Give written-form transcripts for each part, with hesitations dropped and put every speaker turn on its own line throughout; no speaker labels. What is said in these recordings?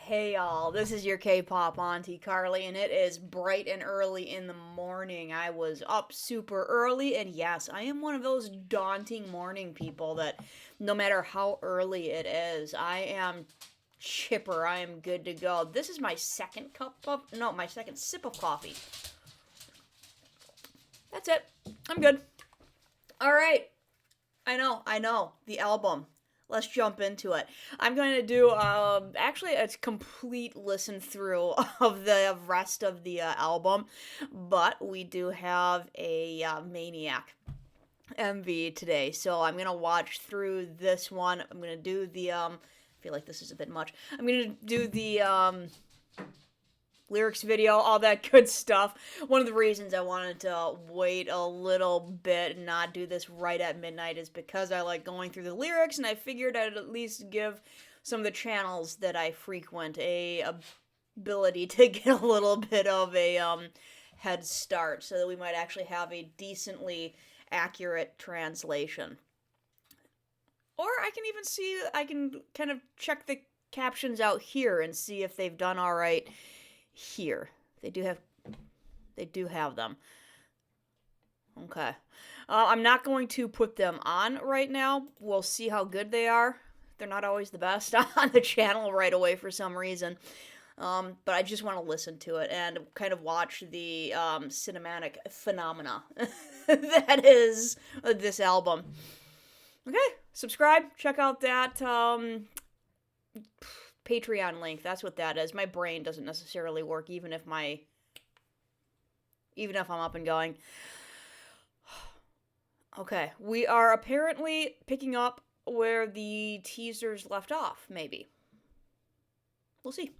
Hey y'all, this is your K-pop auntie Carly, and it is bright and early in the morning. I was up super early, and yes, I am one of those daunting morning people that no matter how early it is, I am chipper, I am good to go. This is my second sip of coffee. That's it. I'm good. Alright. I know, the album. Let's jump into it. I'm going to do, actually, a complete listen through of the rest of the album, but we do have a Maniac MV today, so I'm going to watch through this one. I'm going to do the, I feel like this is a bit much. I'm going to do the, lyrics video, all that good stuff. One of the reasons I wanted to wait a little bit and not do this right at midnight is because I like going through the lyrics, and I figured I'd at least give some of the channels that I frequent a ability to get a little bit of a head start, so that we might actually have a decently accurate translation. Or I can kind of check the captions out here and see if they've done all right here. They do have them. Okay. I'm not going to put them on right now. We'll see how good they are. They're not always the best on the channel right away for some reason. But I just want to listen to it and kind of watch the cinematic phenomena that is this album. Okay, subscribe. Check out that Patreon link. That's what that is. My brain doesn't necessarily work even if I'm up and going. Okay, we are apparently picking up where the teasers left off, maybe. We'll see.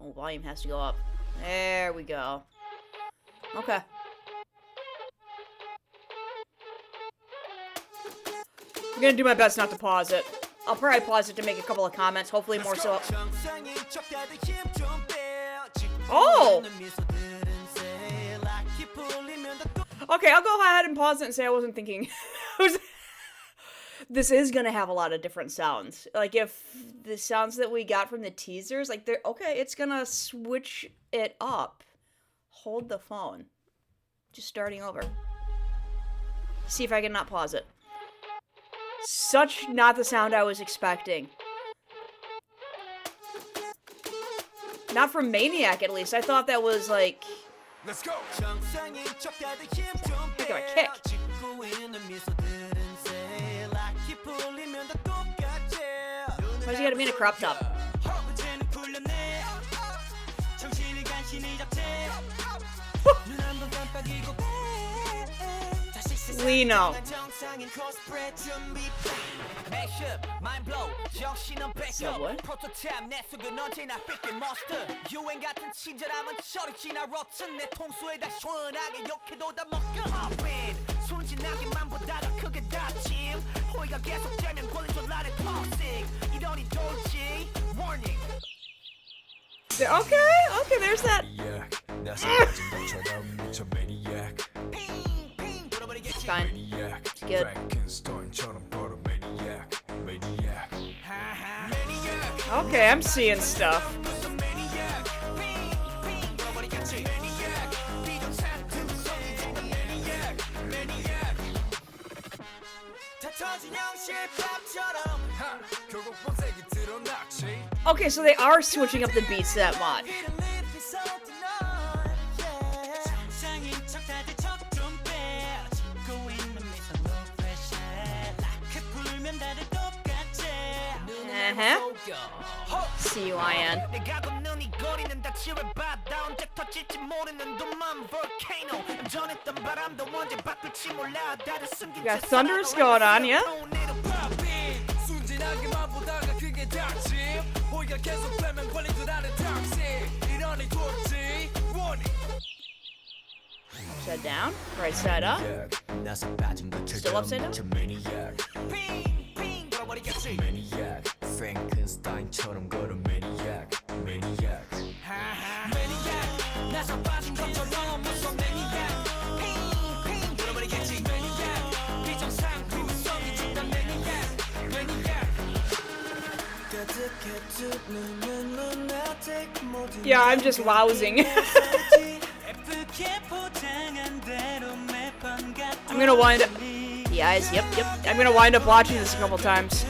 Oh, volume has to go up. There we go. Okay. I'm gonna do my best not to pause it. I'll probably pause it to make a couple of comments, hopefully more so. Oh! Okay, I'll go ahead and pause it and say I wasn't thinking. This is gonna have a lot of different sounds. Like, if the sounds that we got from the teasers, like, they're, okay, it's gonna switch it up. Hold the phone. Just starting over. See if I can not pause it. Such not the sound I was expecting. Not from Maniac, at least. I thought that was like... Let's go! Look at my kick. Why's he gotta be in a crop top? We know. Subway? Okay, there's that. It's fine. It's good. Okay, I'm seeing stuff. Okay, so they are switching up the beats that much. CUIN. You got thunders going on, yeah? Upside down, right side up. Still upside down. Maniac, Frankenstein처럼 걸어 Maniac, Maniac. Maniac, 나서 빠진 것처럼 무서워 Maniac. 핑핑 돌아버리겠지 Maniac. 비정상 구성이 진단 Maniac, Maniac. Yeah, I'm just lousing. I'm gonna wind up... The eyes, yep. I'm gonna wind up watching this a couple times.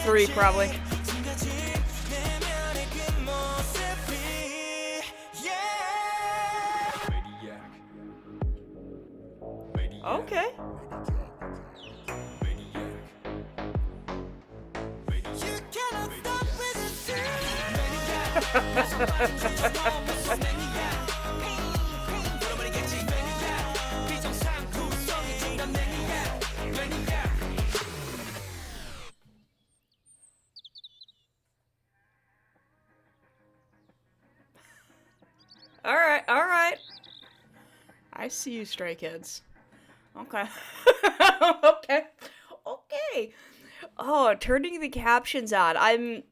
3, probably. Okay. All right. I see you, Stray Kids. Okay. Okay. Oh, turning the captions on. I'm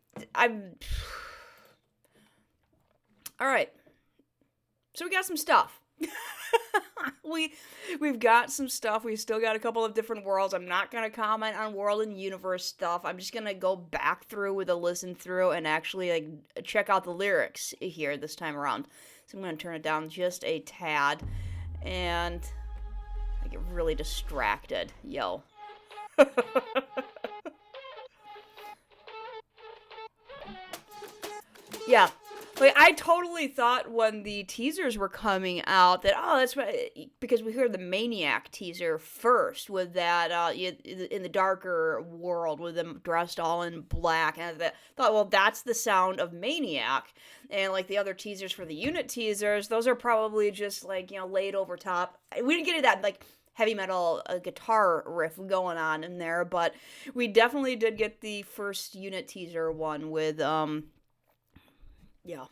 all right. So we got some stuff. We've got some stuff. We've still got a couple of different worlds. I'm not gonna comment on world and universe stuff. I'm just gonna go back through with a listen through and actually like check out the lyrics here this time around. So I'm gonna turn it down just a tad, and I get really distracted. Yo. Yeah. Like, I totally thought when the teasers were coming out that, oh, that's what, because we heard the Maniac teaser first with that, in the darker world with them dressed all in black, and I thought, well, that's the sound of Maniac, and, like, the other teasers for the unit teasers, those are probably just, like, laid over top. We didn't get that, like, heavy metal guitar riff going on in there, but we definitely did get the first unit teaser one with, yeah.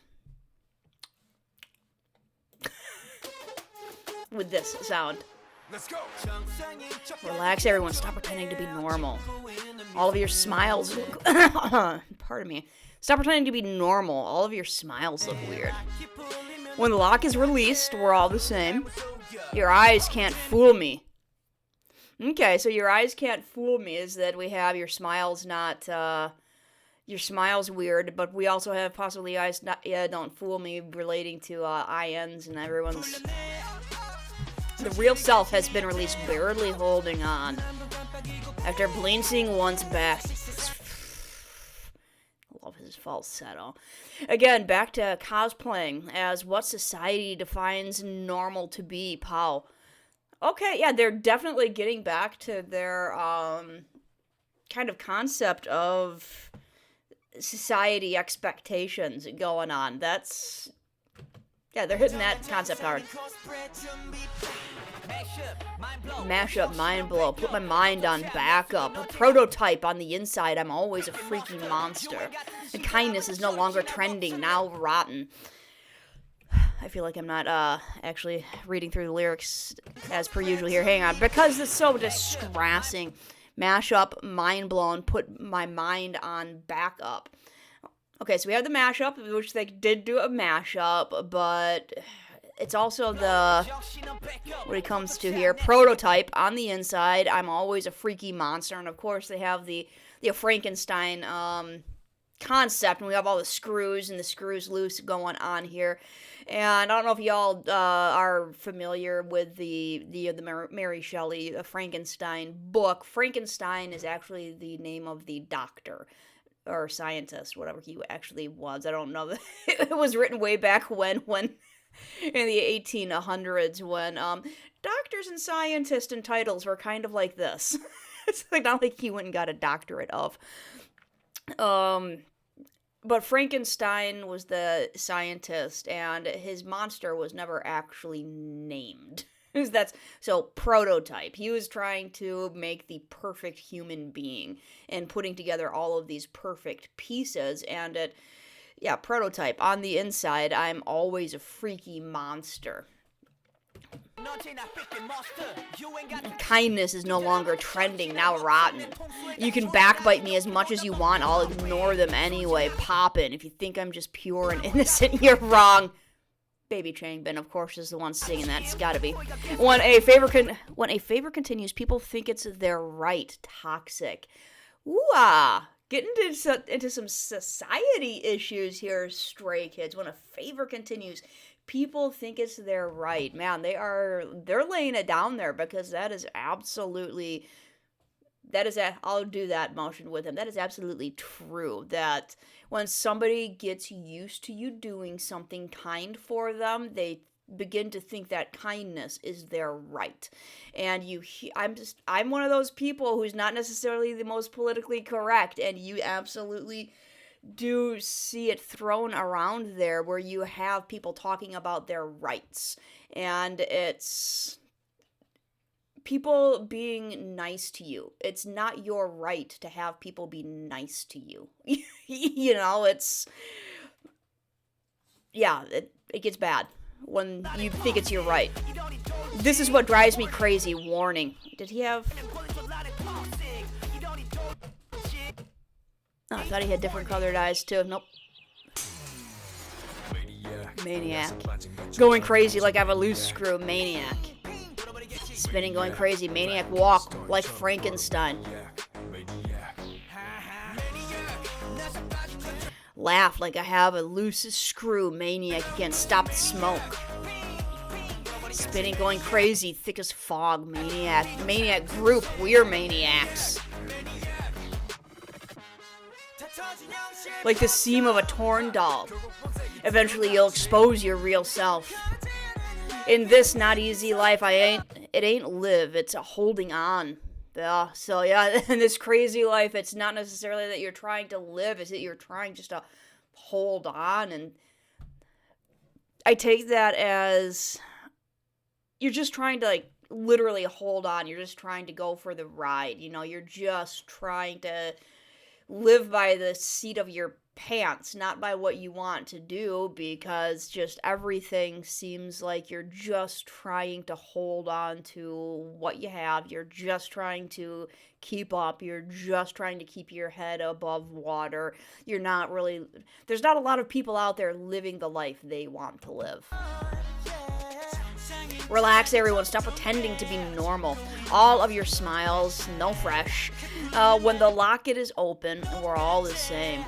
With this sound. Let's go. Relax, everyone. Stop pretending to be normal. All of your smiles. Pardon me. Stop pretending to be normal. All of your smiles look weird. When the lock is released, we're all the same. Your eyes can't fool me. Okay, so your eyes can't fool me is that we have your smiles not, your smile's weird, but we also have possibly eyes not, don't fool me relating to, INs and everyone's... The real self has been released, barely holding on. After blincing once back. I love his falsetto. Again, back to cosplaying as what society defines normal to be, pow. Okay, yeah, they're definitely getting back to their, kind of concept of society expectations going on. That's... Yeah, they're hitting that concept hard. Mash up, mind blow, put my mind on backup. A prototype on the inside, I'm always a freaking monster. And kindness is no longer trending, now rotten. I feel like I'm not, actually reading through the lyrics as per usual here. Hang on, because it's so distressing. Mash up, mind blown, put my mind on backup. Okay, so we have the mashup, which they did do a mashup, but it's also the, what it comes to here, prototype on the inside. I'm always a freaky monster, and of course they have the Frankenstein concept, and we have all the screws and the screws loose going on here. And I don't know if y'all are familiar with the Mary Shelley Frankenstein book. Frankenstein is actually the name of the doctor. Or scientist, whatever he actually was. I don't know. It was written way back when in the 1800s, when doctors and scientists and titles were kind of like this. It's like not like he went and got a doctorate of. But Frankenstein was the scientist, and his monster was never actually named. So prototype. He was trying to make the perfect human being and putting together all of these perfect pieces, and prototype. On the inside, I'm always a freaky monster. Kindness is no longer trending, now rotten. You can backbite me as much as you want, I'll ignore them anyway. Poppin'. If you think I'm just pure and innocent, you're wrong. Baby Changbin, of course, is the one singing that. It's gotta be. When a favor continues, people think it's their right. Toxic. Ooh-ah. Getting into some society issues here, Stray Kids. When a favor continues, people think it's their right. Man, they're laying it down there, because that is absolutely, I'll do that motion with him. That is absolutely true. That when somebody gets used to you doing something kind for them, they begin to think that kindness is their right. And I'm one of those people who's not necessarily the most politically correct, and you absolutely do see it thrown around there, where you have people talking about their rights, and it's people being nice to you. It's not your right to have people be nice to you. It's, yeah, it gets bad when you think it's your right. This is what drives me crazy. Warning. Did he have... Oh, I thought he had different colored eyes, too. Nope. Maniac. Going crazy like I have a loose screw. Maniac. Spinning, going crazy. Maniac walk like Frankenstein. Laugh like I have a loose screw. Maniac, you can't stop the smoke. Spinning, going crazy, thick as fog. Maniac. Maniac group, we're maniacs. Like the seam of a torn doll. Eventually you'll expose your real self. In this not easy life, it ain't live, it's a holding on. Yeah, so yeah, in this crazy life, it's not necessarily that you're trying to live, it's that you're trying just to hold on. And I take that as you're just trying to, like, literally hold on. You're just trying to go for the ride. You're just trying to live by the seat of your pants, not by what you want to do, because just everything seems like you're just trying to hold on to what you have. You're just trying to keep up. You're just trying to keep your head above water. There's not a lot of people out there living the life they want to live. Relax, everyone. Stop pretending to be normal. All of your smiles, no fresh. When the locket is open, we're all the same.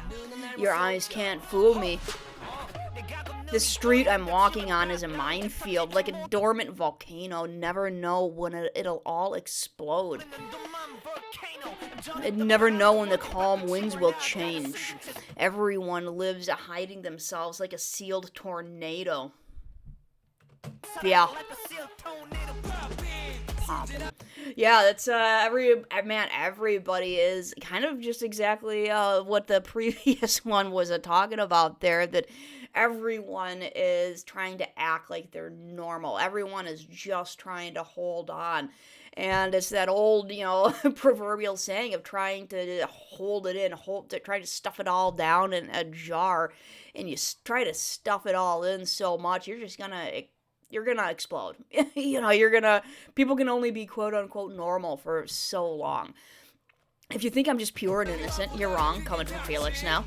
Your eyes can't fool me. The street I'm walking on is a minefield, like a dormant volcano. Never know when it'll all explode. I'd never know when the calm winds will change. Everyone lives hiding themselves like a sealed tornado. Yeah. Pop. Yeah, that's everybody is kind of just exactly what the previous one was talking about there, that everyone is trying to act like they're normal. Everyone is just trying to hold on. And it's that old, proverbial saying of trying to hold it in, try to stuff it all down in a jar, and you try to stuff it all in so much, you're gonna explode. People can only be quote unquote normal for so long. If you think I'm just pure and innocent, you're wrong. Coming from Felix now.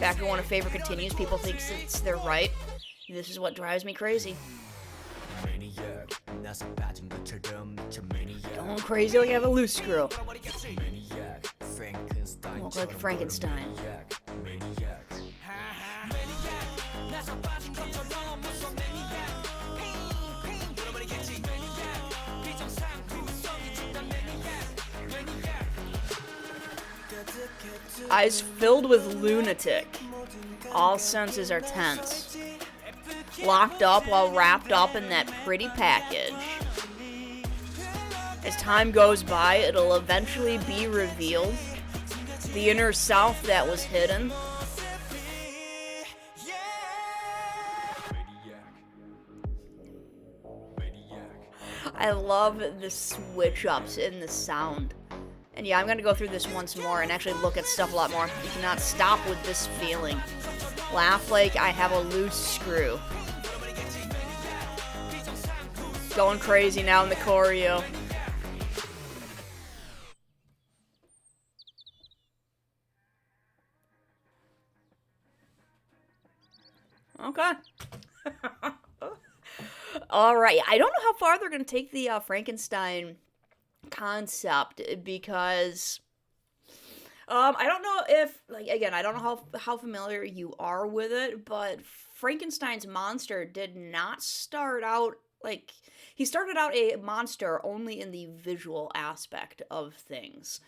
Back to when a favor continues, people think it's their right. This is what drives me crazy. Going crazy like I have a loose screw. Look like Frankenstein. Eyes filled with lunatic. All senses are tense. Locked up while wrapped up in that pretty package. As time goes by, it'll eventually be revealed. The inner self that was hidden. I love the switch ups in the sound. And yeah, I'm going to go through this once more and actually look at stuff a lot more. You cannot stop with this feeling. Laugh like I have a loose screw. Going crazy now in the choreo. Okay. Alright, I don't know how far they're going to take the Frankenstein concept, because I don't know if, like, again, I don't know how familiar you are with it, but Frankenstein's monster did not start out, like, he started out a monster only in the visual aspect of things.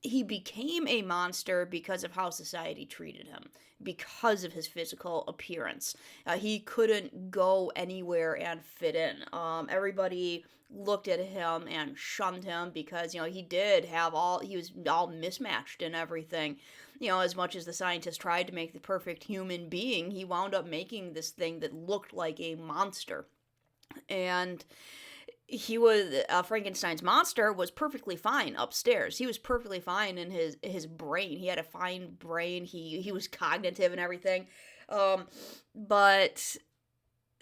He became a monster because of how society treated him, because of his physical appearance. He couldn't go anywhere and fit in. Everybody looked at him and shunned him because, he was all mismatched and everything. As much as the scientists tried to make the perfect human being, he wound up making this thing that looked like a monster. And Frankenstein's monster was perfectly fine upstairs. He was perfectly fine in his brain. He had a fine brain. He was cognitive and everything. But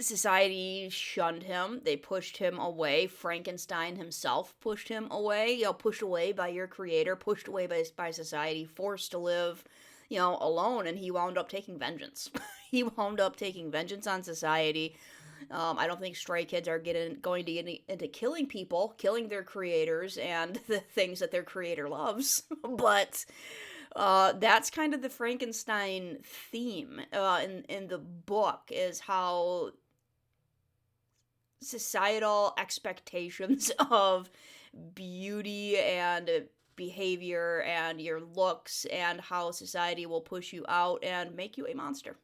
society shunned him. They pushed him away. Frankenstein himself pushed him away. Pushed away by your creator, pushed away by society, forced to live, alone, and he wound up taking vengeance. He wound up taking vengeance on society. I don't think stray kids are going to get into killing people, killing their creators and the things that their creator loves. But that's kind of the Frankenstein theme in the book, is how societal expectations of beauty and behavior and your looks and how society will push you out and make you a monster.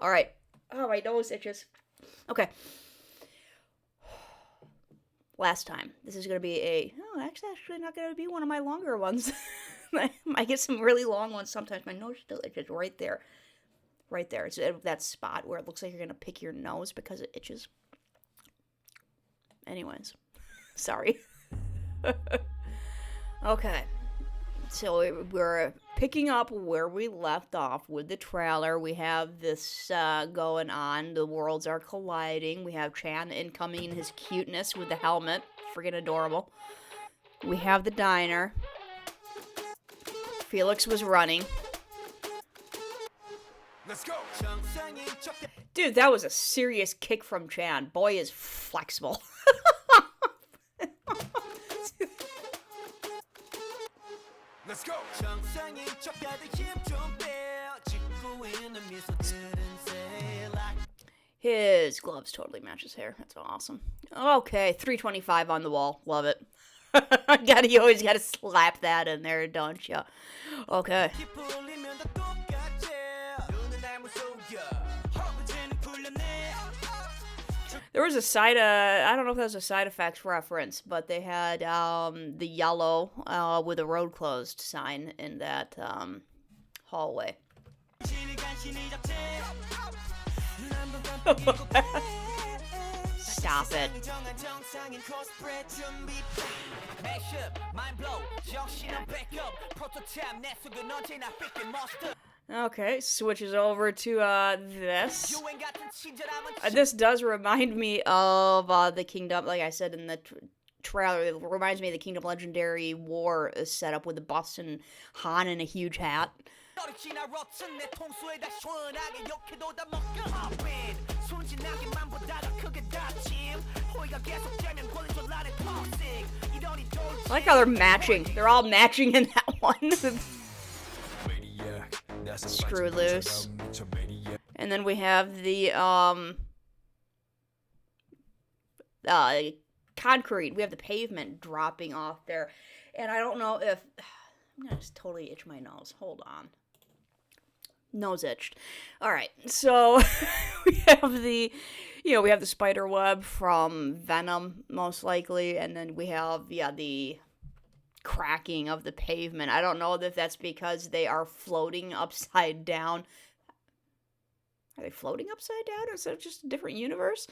All right. Oh, my nose itches. Okay. Last time. This is going to be actually not going to be one of my longer ones. I get some really long ones sometimes. My nose still itches right there. Right there. It's that spot where it looks like you're going to pick your nose because it itches. Anyways. Sorry. Okay. So we're picking up where we left off with the trailer. We have this going on. The worlds are colliding. We have Chan incoming in his cuteness with the helmet. Freaking adorable. We have the diner. Felix was running. Let's go. Dude, that was a serious kick from Chan. Boy is flexible. Let's go. His gloves totally match his hair. That's awesome. Okay, 325 on the wall. Love it. You always gotta slap that in there, don't you? Okay. There was a side, I don't know if that was a side effects reference, but they had the yellow with a road closed sign in that hallway. Stop it. Okay, switches over to this. This does remind me of the Kingdom, like I said in the trailer, it reminds me of the Kingdom Legendary War setup with the bus and Han in a huge hat. I like how they're matching. They're all matching in that one. Screw loose. And then we have the concrete. We have the pavement dropping off there. And I don't know if... I'm going to just totally itch my nose. Hold on. Nose itched. Alright, so we have the... we have the spider web from Venom, most likely. And then we have, the cracking of the pavement. I don't know if that's because they are floating upside down. Are they floating upside down, or is it just a different universe?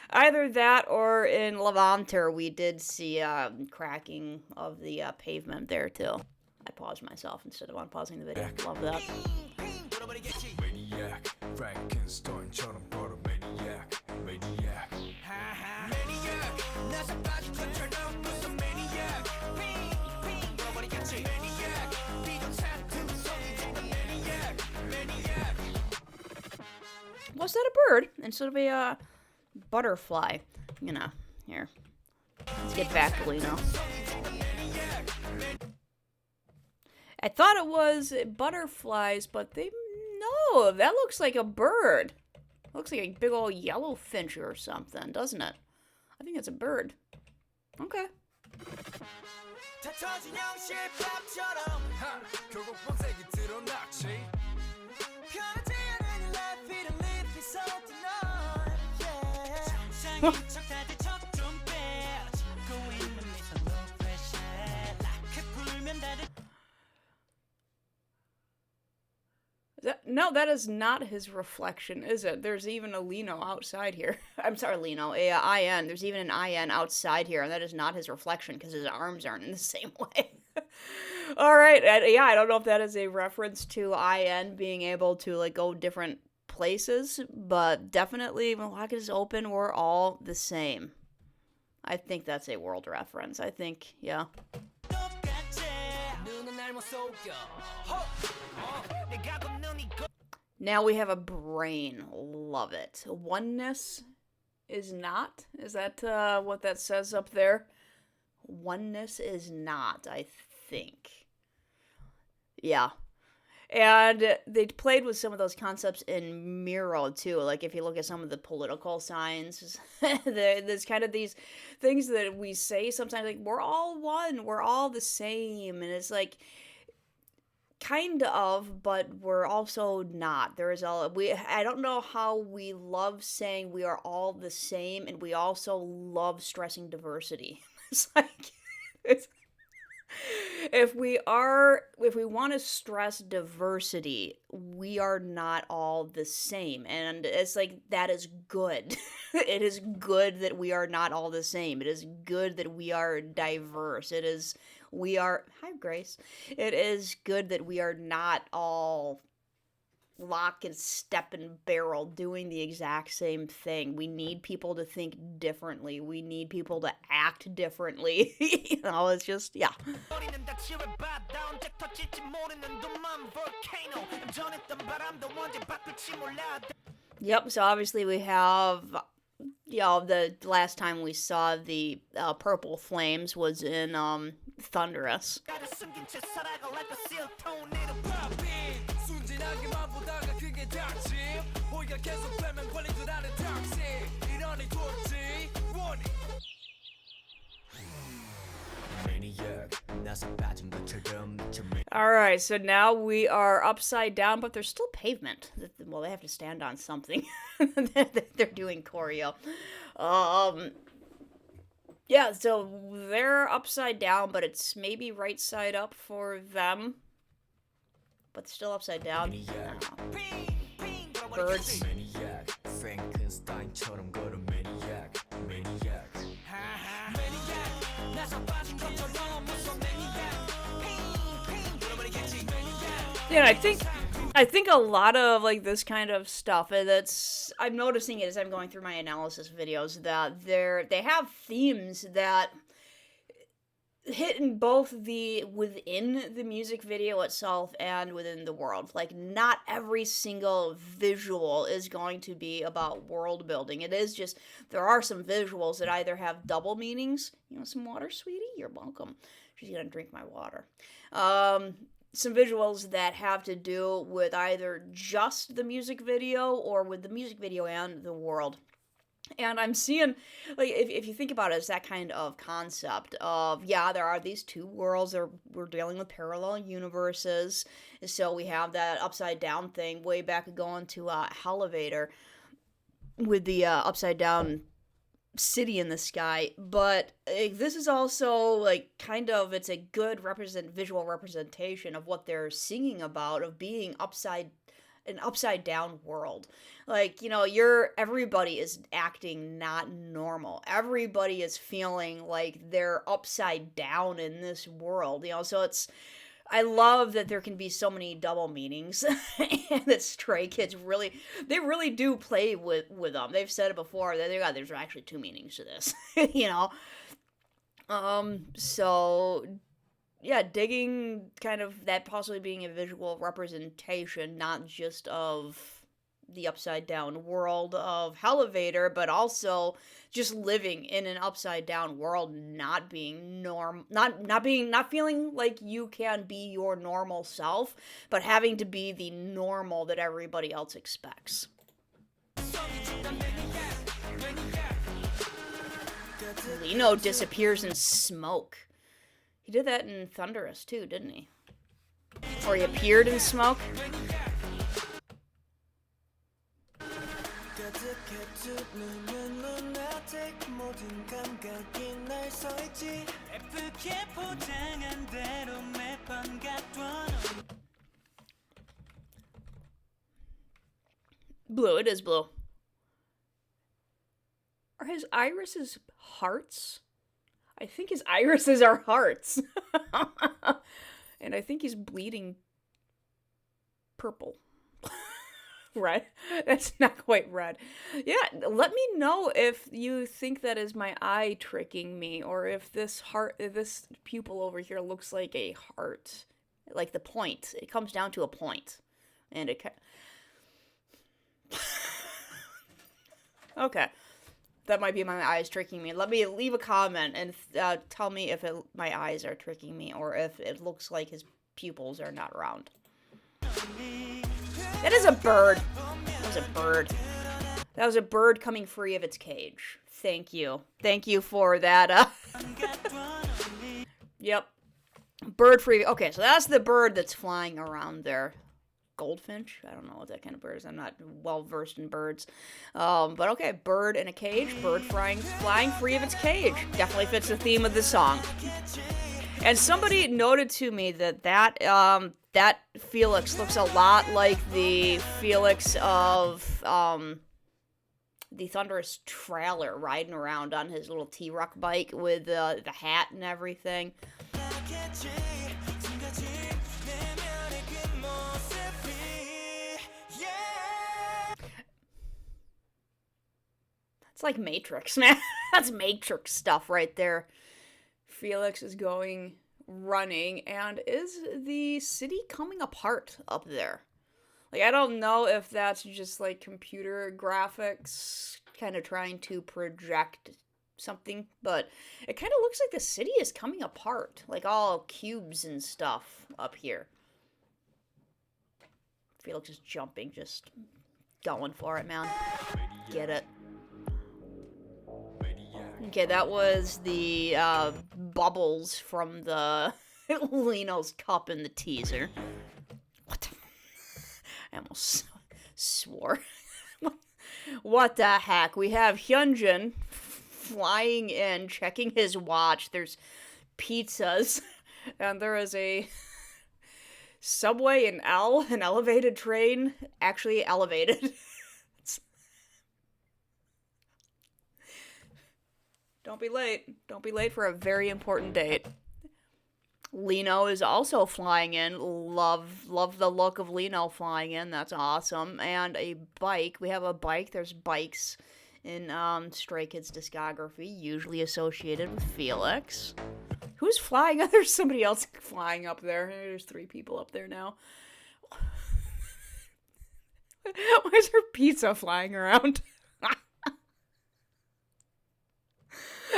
Either that, or in Levanter, we did see cracking of the pavement there, too. I paused myself instead of unpausing the video. Love that. Maniac, Frankenstein, Maniac, Maniac. Was that a bird instead of a butterfly? Here. Let's get back to Lino. I thought it was butterflies, but no, that looks like a bird. Looks like a big old yellow finch or something, doesn't it? I think it's a bird. Okay. No, that is not his reflection, is it? There's even a Lino outside here. I'm sorry, Lino. IN. There's even an IN outside here, and that is not his reflection because his arms aren't in the same way. All right. Yeah, I don't know if that is a reference to IN being able to, like, go different places, but definitely when lock is open, we're all the same. I think that's a world reference. I think, yeah. Now we have a brain. Love it. Oneness is not. Is that what that says up there? Oneness is not, I think. Yeah. And they played with some of those concepts in Miro, too. Like, if you look at some of the political signs, there's kind of these things that we say sometimes, like, we're all one, we're all the same. And it's like, kind of, but we're also not. I don't know how we love saying we are all the same, and we also love stressing diversity. It's like, if we want to stress diversity, we are not all the same. And it's like, that is good. It is good that we are not all the same. It is good that we are diverse. Hi, Grace. It is good that we are not all lock and step and barrel doing the exact same thing. We need people to think differently. We need people to act differently. It's just, yeah. Yep, so obviously we have, the last time we saw the purple flames was in Thunderous. Alright, so now we are upside down, but there's still pavement. Well, they have to stand on something. They're doing choreo. Yeah, so they're upside down, but it's maybe right side up for them. But still upside down. Birds. Maniac, Frankenstein 처럼 걸은 Maniac, Maniac. Yeah, I think a lot of like this kind of stuff I'm noticing it as I'm going through my analysis videos that they have themes that hit in both within the music video itself and within the world. Like, not every single visual is going to be about world building. It is just, there are some visuals that either have double meanings. You want some water, sweetie? You're welcome. She's gonna drink my water. Some visuals that have to do with either just the music video or with the music video and the world. And I'm seeing, like, if you think about it as that kind of concept of, yeah, there are these two worlds, we're dealing with parallel universes, so we have that upside down thing way back going to Elevator with the upside down city in the sky, but this is also, like, kind of, it's a good visual representation of what they're singing about, of being an upside down world. Like, everybody is acting not normal. Everybody is feeling like they're upside down in this world, so I love that there can be so many double meanings, and that Stray Kids really do play with them. They've said it before, that there's actually two meanings to this, so, yeah, digging kind of that possibly being a visual representation, not just of the upside down world of Elevator, but also just living in an upside down world, not being not feeling like you can be your normal self, but having to be the normal that everybody else expects. Lino disappears in smoke. He did that in Thunderous too, didn't he? Or he appeared in smoke. Blue, it is blue. Are his irises hearts? I think his irises are hearts. And I think he's bleeding purple. Red? That's not quite red. Yeah, let me know if you think that is my eye tricking me, or if this pupil over here looks like a heart. Like the point. It comes down to a point. And it... Okay. That might be my eyes tricking me. Let me leave a comment and tell me if my eyes are tricking me, or if it looks like his pupils are not round. That is a bird. That was a bird. That was a bird coming free of its cage. Thank you. Thank you for that. Yep. Bird free. Okay, so that's the bird that's flying around there. Goldfinch? I don't know what that kind of bird is. I'm not well versed in birds. But okay, bird in a cage, bird flying free of its cage. Definitely fits the theme of the song. And somebody noted to me that Felix looks a lot like the Felix of the Thunderous trailer, riding around on his little T-Rock bike with the hat and everything. It's like Matrix, man. That's Matrix stuff right there. Felix is running, and is the city coming apart up there? Like, I don't know if that's just, like, computer graphics kind of trying to project something, but it kind of looks like the city is coming apart. Like, all cubes and stuff up here. Felix is jumping, just going for it, man. Get it. Okay, that was the bubbles from the Lino's cup in the teaser. What the... I almost swore. What the heck? We have Hyunjin flying in, checking his watch. There's pizzas, and there is a subway in an elevated train, actually elevated. Don't be late. Don't be late for a very important date. Lino is also flying in. Love the look of Lino flying in. That's awesome. And a bike. We have a bike. There's bikes in Stray Kids discography, usually associated with Felix. Who's flying? There's somebody else flying up there. There's 3 people up there now. Why is there pizza flying around?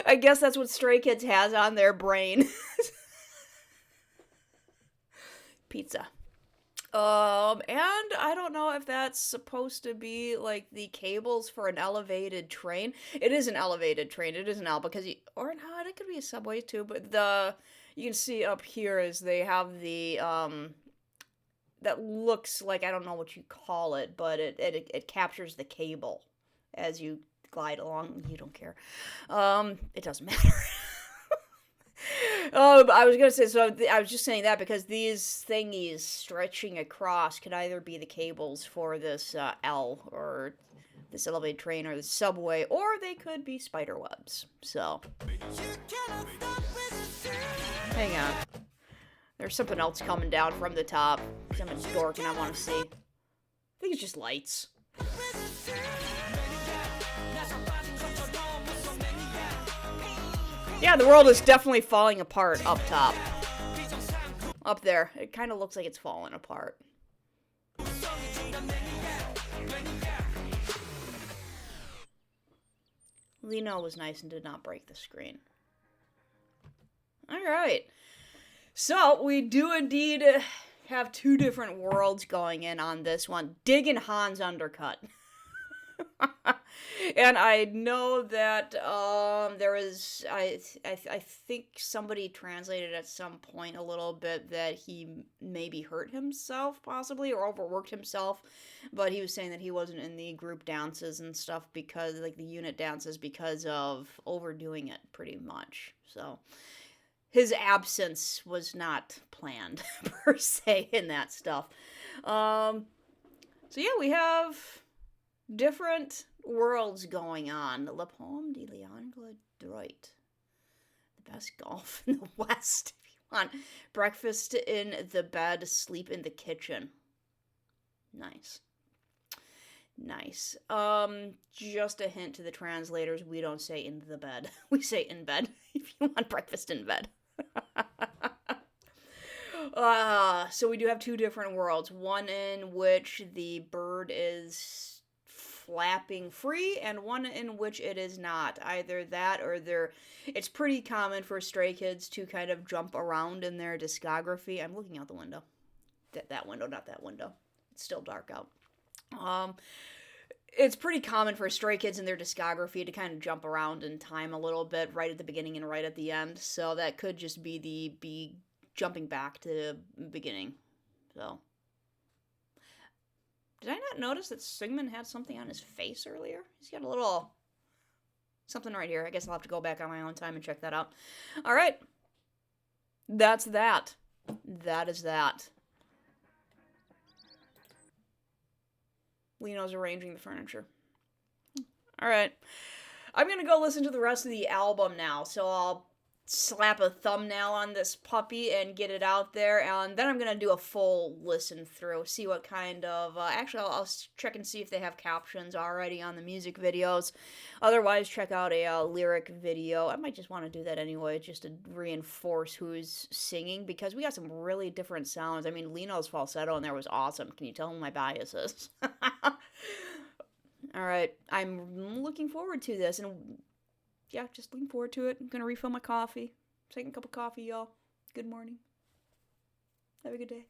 I guess that's what Stray Kids has on their brain. Pizza. And I don't know if that's supposed to be, like, the cables for an elevated train. It is an elevated train. It is an L, because or no, it could be a subway too, but you can see up here is they have the, that looks like, I don't know what you call it, but it captures the cable as you glide along. You don't care. It doesn't matter. I was gonna say, so I was just saying that because these thingies stretching across could either be the cables for this L, or this elevated train, or the subway, or they could be spider webs. So, hang on. There's something else coming down from the top. I'm a dork and I want to see. I think it's just lights. Yeah, the world is definitely falling apart up top. Up there. It kind of looks like it's falling apart. Lino was nice and did not break the screen. Alright. So, we do indeed have two different worlds going in on this one. Digging Han's undercut. And I know that there is, I think somebody translated at some point a little bit that he maybe hurt himself, possibly, or overworked himself, but he was saying that he wasn't in the group dances and stuff because, like, the unit dances because of overdoing it, pretty much. So, his absence was not planned, per se, in that stuff. So yeah, we have different worlds going on. Le Pomme de Leandre Droit. The best golf in the West, if you want. Breakfast in the bed, sleep in the kitchen. Nice. Nice. Just a hint to the translators, we don't say in the bed. We say in bed, if you want breakfast in bed. So we do have two different worlds. One in which the bird is flapping free, and one in which it is not. Either that or it's pretty common for Stray Kids to kind of jump around in their discography. I'm looking out the window. That window, not that window. It's still dark out. It's pretty common for Stray Kids in their discography to kind of jump around in time a little bit, right at the beginning and right at the end. So that could just be jumping back to the beginning. So, did I not notice that Sigmund had something on his face earlier? He's got a little something right here. I guess I'll have to go back on my own time and check that out. All right, that's that. That is that. Lino's arranging the furniture. Alright. I'm gonna go listen to the rest of the album now, so I'll slap a thumbnail on this puppy and get it out there, and then I'm gonna do a full listen through, see what kind of, actually I'll check and see if they have captions already on the music videos. Otherwise, check out a lyric video. I might just want to do that anyway, just to reinforce who's singing, because we got some really different sounds. I mean, Lino's falsetto in there was awesome. Can you tell who my bias is? Alright, I'm looking forward to this, and yeah, just looking forward to it. I'm gonna refill my coffee. Second cup of coffee, y'all. Good morning. Have a good day.